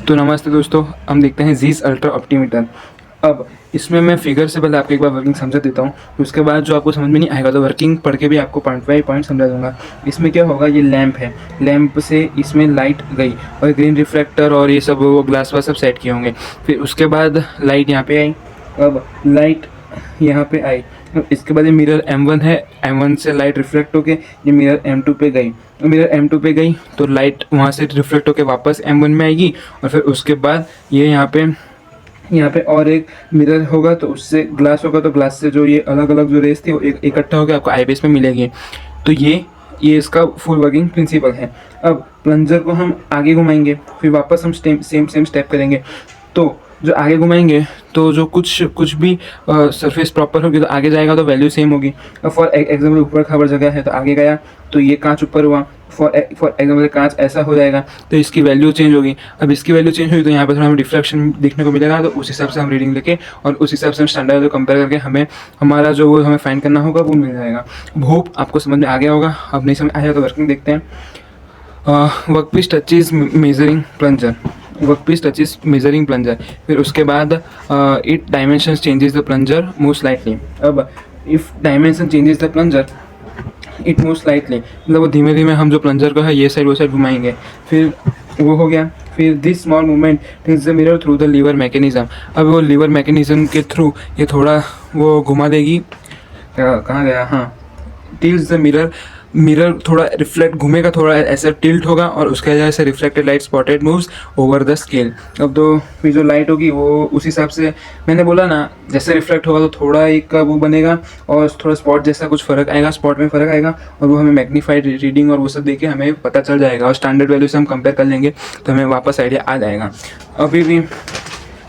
तो नमस्ते दोस्तों, हम देखते हैं जीस अल्ट्रा ऑप्टीमीटर। अब इसमें मैं फिगर से पहले आपको एक बार वर्किंग समझा देता हूँ, उसके बाद जो आपको समझ में नहीं आएगा तो वर्किंग पढ़ के भी आपको पॉइंट बाई पॉइंट समझा दूंगा। इसमें क्या होगा, ये लैंप है, लैंप से इसमें लाइट गई और ग्रीन रिफ्लेक्टर और ये सब वो ग्लास वास सब सेट किए होंगे। फिर उसके बाद लाइट यहाँ पे आई, अब लाइट यहाँ पे आई, इसके बाद ये मिरर M1 है, M1 से लाइट रिफ्लेक्ट होके ये मिरर M2 पे गई, मिरर M2 पे गई तो लाइट वहाँ से रिफ्लेक्ट होके वापस M1 में आएगी। और फिर उसके बाद ये यहाँ पे और एक मिरर होगा तो उससे ग्लास होगा, तो ग्लास से जो ये अलग अलग जो रेस थी वो इकट्ठा होकर आपको आई बेस में मिलेगी। तो ये इसका फुल वर्किंग प्रिंसिपल है। अब प्लंजर को हम आगे घुमाएंगे, फिर वापस हम सेम स्टेप करेंगे। तो जो आगे घुमाएंगे तो जो कुछ भी सरफेस प्रॉपर होगी तो आगे जाएगा तो वैल्यू सेम होगी। अब फॉर एग्जाम्पल ऊपर खबर जगह है तो आगे गया तो ये कांच ऊपर हुआ, फॉर एग्जाम्पल कांच ऐसा हो जाएगा तो इसकी वैल्यू चेंज होगी। अब इसकी वैल्यू चेंज हुई तो यहाँ पर थोड़ा हमें डिफ्लेक्शन देखने को मिलेगा, तो उस हिसाब से हम रीडिंग लेके और उस हिसाब से हम स्टैंडर्ड कंपेयर करके हमें हमारा जो वो हमें फाइंड करना होगा वो मिल जाएगा। होप आपको समझ में आ गया होगा। अब नहीं समझ आया तो वर्किंग देखते हैं। Workpiece touches measuring plunger, workpiece touches measuring plunger. फिर उसके बाद it dimension changes the plunger move slightly. अब if dimension changes the plunger it move slightly, मतलब वो धीमे धीमे हम जो प्लंजर को है ये साइड वो साइड घुमाएंगे। फिर वो हो गया। फिर this small movement tilts the mirror through the lever mechanism. अब वो लीवर मैकेनिज्म के थ्रू ये थोड़ा वो घुमा देगी। कहाँ गया, हाँ, टिल्स द मिरर थोड़ा रिफ्लेक्ट घूमेगा, थोड़ा ऐसा टिल्ट होगा और उसके वजह से reflected light spotted moves over the scale. अब तो फिर जो लाइट होगी वो उस हिसाब से, मैंने बोला ना, जैसे रिफ्लेक्ट होगा तो थोड़ा एक वो बनेगा और थोड़ा स्पॉट जैसा कुछ फ़र्क आएगा, स्पॉट में फ़र्क आएगा और वो हमें मैग्नीफाइड रीडिंग और वो सब देके हमें पता चल जाएगा और स्टैंडर्ड वैल्यू से हम कंपेयर कर लेंगे तो हमें वापस आइडिया आ जाएगा। अभी भी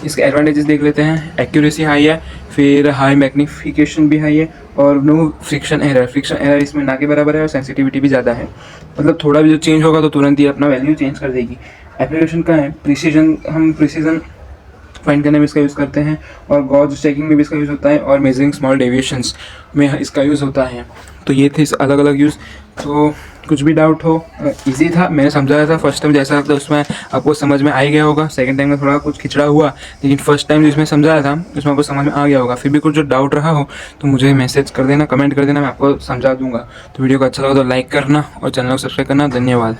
इसके एडवांटेजेस देख लेते हैं। एक्यूरेसी हाई है, फिर हाई मैग्नीफिकेशन भी हाई है और नो फ्रिक्शन एरर इसमें ना के बराबर है और सेंसिटिविटी भी ज़्यादा है। मतलब थोड़ा भी जो चेंज होगा तो तुरंत ही अपना वैल्यू चेंज कर देगी। एप्लीकेशन का है प्रिसीजन, हम प्रिसीजन फाइंड करने में इसका यूज़ करते हैं और गॉज चेकिंग में भी इसका यूज़ होता है और मेजरिंग स्मॉल डेविएशंस में इसका यूज़ होता है। तो ये थे इस अलग अलग यूज़। तो कुछ भी डाउट हो, इजी था, मैंने समझाया था फर्स्ट टाइम जैसा था उसमें आपको समझ में आ ही गया होगा। सेकंड टाइम में थोड़ा कुछ खिचड़ा हुआ, लेकिन फर्स्ट टाइम जिसमें समझाया था उसमें आपको समझ में आ गया होगा। फिर भी कुछ जो डाउट रहा हो तो मुझे मैसेज कर देना, कमेंट कर देना, मैं आपको समझा दूंगा। तो वीडियो को अच्छा लगा तो लाइक करना और चैनल को सब्सक्राइब करना। धन्यवाद।